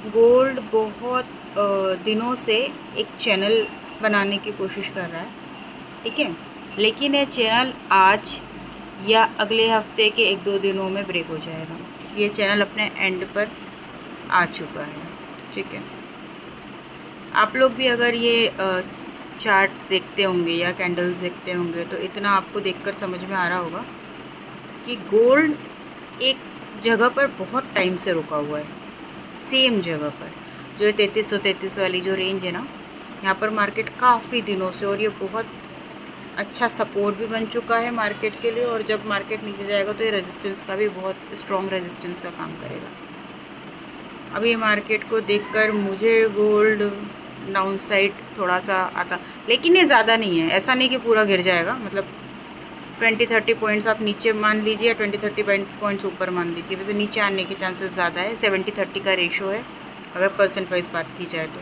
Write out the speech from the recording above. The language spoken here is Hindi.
गोल्ड बहुत दिनों से एक चैनल बनाने की कोशिश कर रहा है, ठीक है, लेकिन ये चैनल आज या अगले हफ्ते के 1-2 दिनों में ब्रेक हो जाएगा। ये चैनल अपने एंड पर आ चुका है, ठीक है। आप लोग भी अगर ये चार्ट्स देखते होंगे या कैंडल्स देखते होंगे तो इतना आपको देखकर समझ में आ रहा होगा कि गोल्ड एक जगह पर बहुत टाइम से रुका हुआ है, सेम जगह पर, जो है 3333 वाली जो रेंज है ना, यहाँ पर मार्केट काफ़ी दिनों से, और ये बहुत अच्छा सपोर्ट भी बन चुका है मार्केट के लिए। और जब मार्केट नीचे जाएगा तो ये रेजिस्टेंस का भी बहुत स्ट्रॉन्ग रेजिस्टेंस का काम करेगा। अभी मार्केट को देखकर मुझे गोल्ड डाउन साइड थोड़ा सा आता, लेकिन ये ज़्यादा नहीं है, ऐसा नहीं कि पूरा गिर जाएगा। मतलब 20-30 पॉइंट्स आप नीचे मान लीजिए, 20-30 पॉइंट्स ऊपर मान लीजिए, वैसे नीचे आने के चांसेस ज़्यादा है। 70-30 का रेशो है अगर परसेंट वाइज बात की जाए तो।